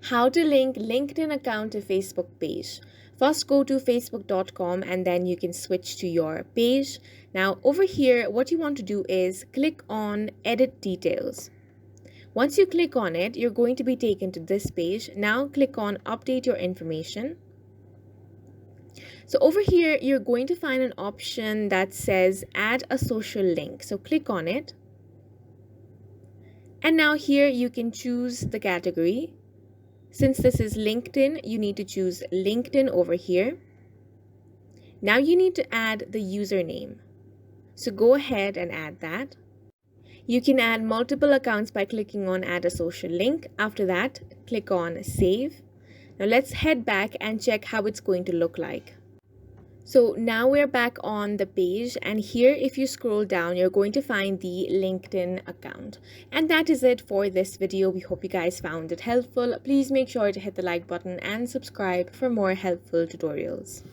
How to link LinkedIn account to Facebook page. First go to facebook.com and then you can switch to your page. Now over here, what you want to do is click on edit details. Once you click on it, you're going to be taken to this page. Now click on update your information. So over here, you're going to find an option that says add a social link. So click on it. And now here you can choose the category. Since this is LinkedIn, you need to choose LinkedIn over here. Now you need to add the username. So go ahead and add that. You can add multiple accounts by clicking on add a social link. After that, click on save. Now let's head back and check how it's going to look like. So now we're back on the page, and here if you scroll down, you're going to find the LinkedIn account. And that is it for this video. We hope you guys found it helpful. Please make sure to hit the like button and subscribe for more helpful tutorials.